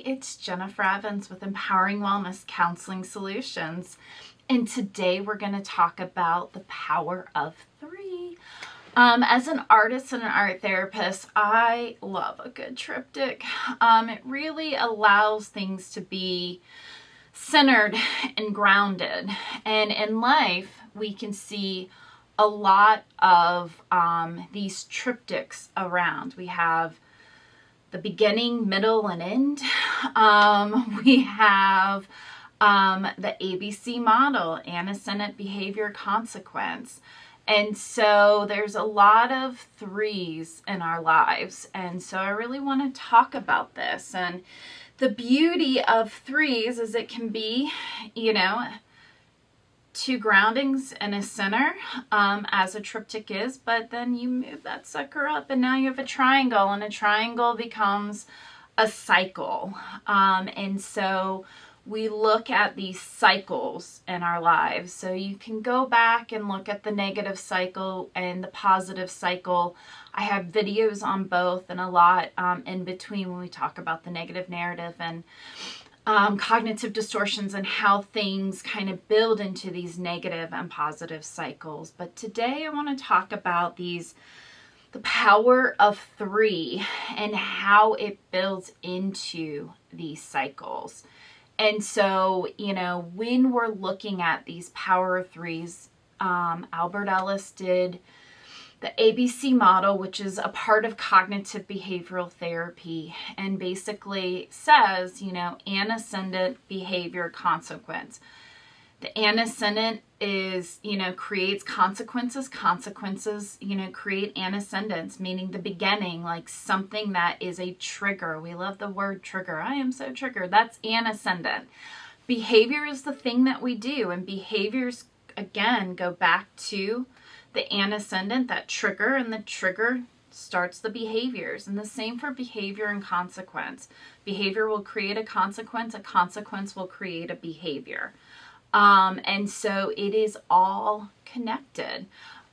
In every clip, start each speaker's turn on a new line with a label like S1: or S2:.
S1: it's Jennifer Evans with Empowering Wellness Counseling Solutions. And today we're going to talk about the power of three. As an artist and an art therapist, I love a good triptych. It really allows things to be centered and grounded. And in life, we can see a lot of these triptychs around. We have the beginning, middle, and end. We have the ABC model, antecedent, behavior, consequence. And so there's a lot of threes in our lives. And so I really want to talk about this. And the beauty of threes is it can be, two groundings and a center, as a triptych is, but then you move that sucker up and now you have a triangle, and a triangle becomes a cycle. And so we look at these cycles in our lives. So you can go back and look at the negative cycle and the positive cycle. I have videos on both and a lot in between when we talk about the negative narrative and cognitive distortions and how things kind of build into these negative and positive cycles. But today I want to talk about the power of three and how it builds into these cycles. And so, when we're looking at these power of threes, Albert Ellis did the ABC model, which is a part of cognitive behavioral therapy, and basically says, antecedent, behavior, consequence. The antecedent is, creates consequences. Consequences, create antecedents, meaning the beginning, like something that is a trigger. We love the word trigger. I am so triggered. That's antecedent. Behavior is the thing that we do, and behaviors, again, go back to the antecedent, that trigger, and the trigger starts the behaviors. And the same for behavior and consequence. Behavior will create a consequence will create a behavior. And so it is all connected.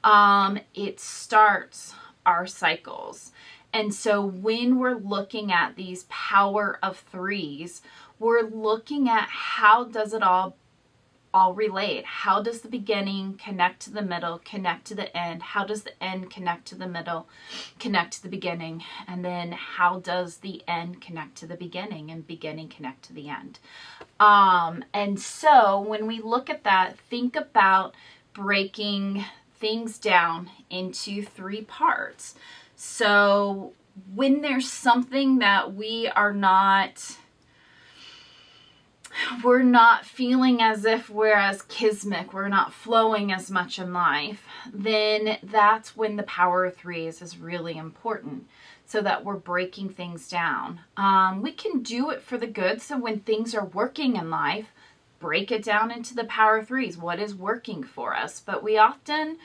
S1: It starts our cycles. And so when we're looking at these power of threes, we're looking at how does it all relate? How does the beginning connect to the middle, connect to the end? How does the end connect to the middle, connect to the beginning? And then how does the end connect to the beginning and beginning connect to the end? And so when we look at that, think about breaking things down into three parts. So when there's something that we're not feeling as if we're as kismic, we're not flowing as much in life, then that's when the power of threes is really important, so that we're breaking things down. We can do it for the good, so when things are working in life, break it down into the power of threes. What is working for us? But we often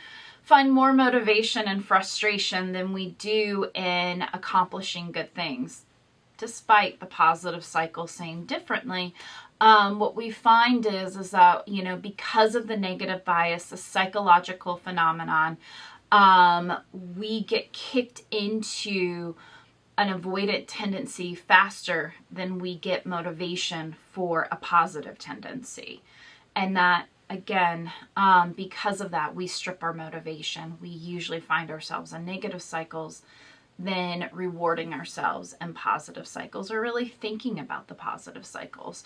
S1: find more motivation and frustration than we do in accomplishing good things, despite the positive cycle saying differently. What we find is that, because of the negative bias, the psychological phenomenon, we get kicked into an avoidant tendency faster than we get motivation for a positive tendency. And that, again, because of that, we strip our motivation. We usually find ourselves in negative cycles than rewarding ourselves in positive cycles, or really thinking about the positive cycles.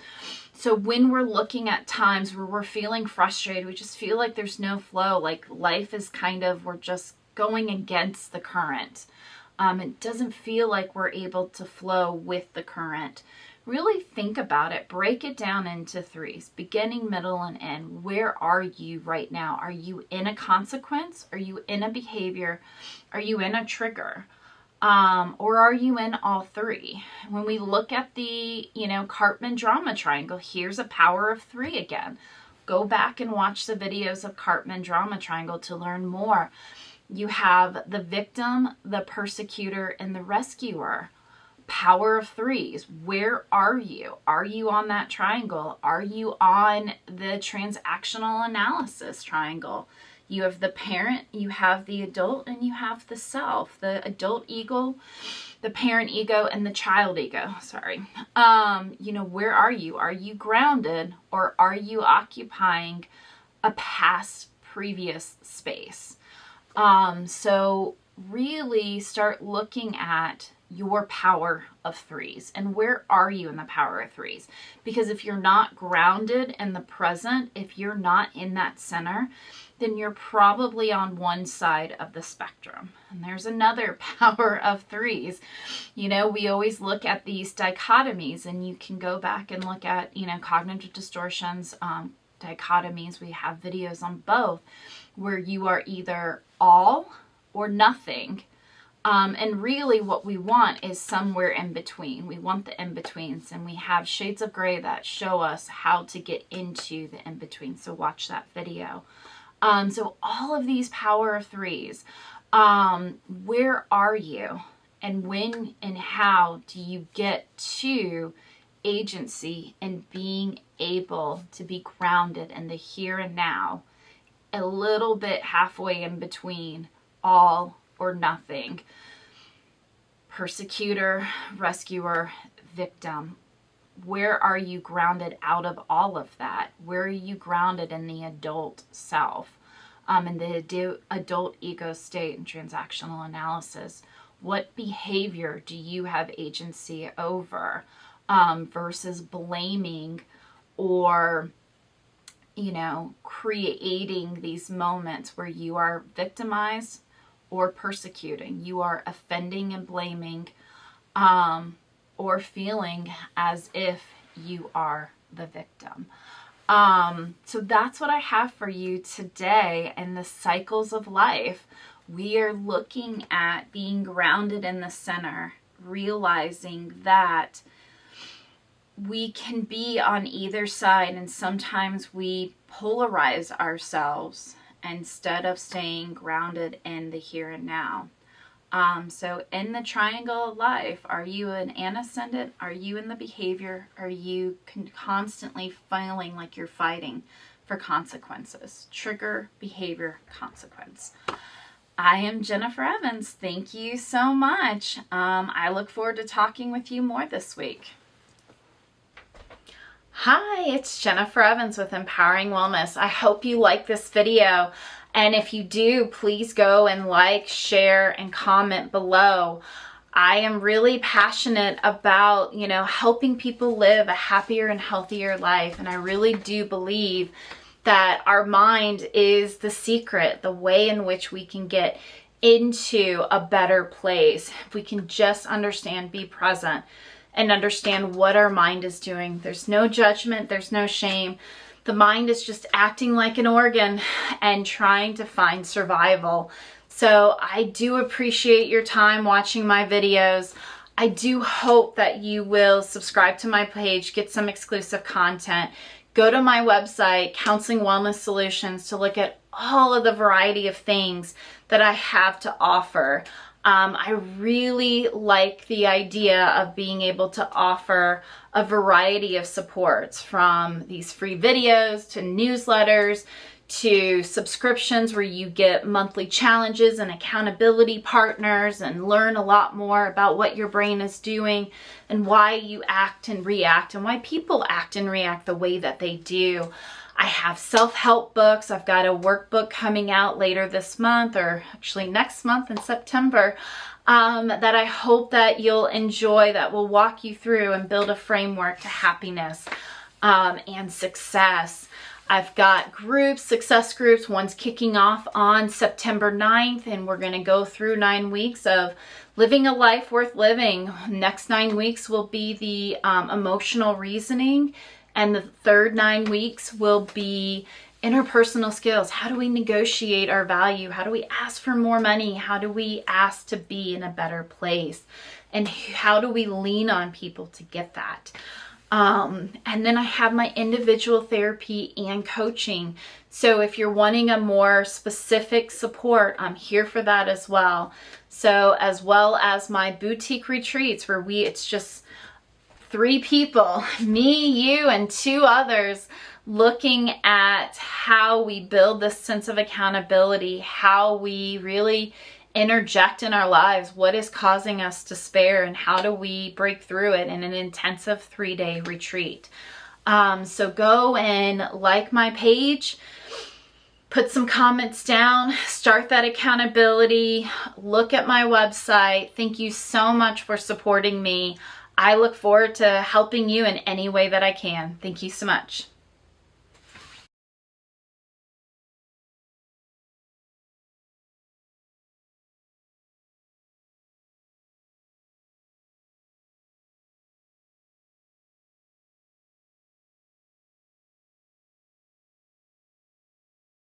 S1: So when we're looking at times where we're feeling frustrated, we just feel like there's no flow, like life is we're just going against the current. It doesn't feel like we're able to flow with the current. Really think about it. Break it down into threes: beginning, middle, and end. Where are you right now? Are you in a consequence? Are you in a behavior? Are you in a trigger? Or are you in all three? When we look at the, Cartman drama triangle, here's a power of three again. Go back and watch the videos of Cartman drama triangle to learn more. You have the victim, the persecutor, and the rescuer. Power of threes. Where are you? Are you on that triangle? Are you on the transactional analysis triangle? You have the parent, you have the adult, and you have the self, the adult ego, the parent ego, and the child ego. Sorry. You know, where are you? Are you grounded, or are you occupying a past previous space? So really start looking at your power of threes and where are you in the power of threes? Because if you're not grounded in the present, if you're not in that center, then you're probably on one side of the spectrum. And there's another power of threes. You know, we always look at these dichotomies, and you can go back and look at, you know, cognitive distortions, dichotomies. We have videos on both, where you are either all or nothing. And really what we want is somewhere in between. We want the in-betweens, and we have shades of gray that show us how to get into the in-between. So watch that video. So all of these power of threes, where are you, and when and how do you get to agency and being able to be grounded in the here and now, a little bit halfway in between all or nothing, persecutor, rescuer, victim? Where are you grounded out of all of that? Where are you grounded in the adult self, in the adult ego state and transactional analysis? What behavior do you have agency over, versus blaming or, you know, creating these moments where you are victimized or persecuting? You are offending and blaming, or feeling as if you are the victim. So that's what I have for you today in the cycles of life. We are looking at being grounded in the center, realizing that we can be on either side, and sometimes we polarize ourselves instead of staying grounded in the here and now. So in the triangle of life, are you an ascendant? Are you in the behavior? Are you constantly feeling like you're fighting for consequences? Trigger, behavior, consequence. I am Jennifer Evans. Thank you so much. I look forward to talking with you more this week. Hi, it's Jennifer Evans with Empowering Wellness. I hope you like this video. And if you do, please go and like, share, and comment below. I am really passionate about, you know, helping people live a happier and healthier life. And I really do believe that our mind is the secret, the way in which we can get into a better place. If we can just understand, be present, and understand what our mind is doing. There's no judgment, there's no shame. The mind is just acting like an organ and trying to find survival. So I do appreciate your time watching my videos. I do hope that you will subscribe to my page, get some exclusive content. Go to my website, Counseling Wellness Solutions, to look at all of the variety of things that I have to offer. I really like the idea of being able to offer a variety of supports, from these free videos to newsletters to subscriptions where you get monthly challenges and accountability partners and learn a lot more about what your brain is doing and why you act and react and why people act and react the way that they do. I have self-help books. I've got a workbook coming out later this month, or actually next month in September, that I hope that you'll enjoy, that will walk you through and build a framework to happiness and success. I've got groups, success groups. One's kicking off on September 9th, and we're going to go through 9 weeks of living a life worth living. Next 9 weeks will be the emotional reasoning. And the third 9 weeks will be interpersonal skills. How do we negotiate our value? How do we ask for more money? How do we ask to be in a better place? And how do we lean on people to get that? And then I have my individual therapy and coaching. So if you're wanting a more specific support, I'm here for that as well. So as well as my boutique retreats where it's just 3 people, me, you, and 2 others, looking at how we build this sense of accountability, how we really interject in our lives what is causing us despair, and how do we break through it in an intensive 3-day retreat. So go and like my page, put some comments down, start that accountability, look at my website. Thank you so much for supporting me. I look forward to helping you in any way that I can. Thank you so much.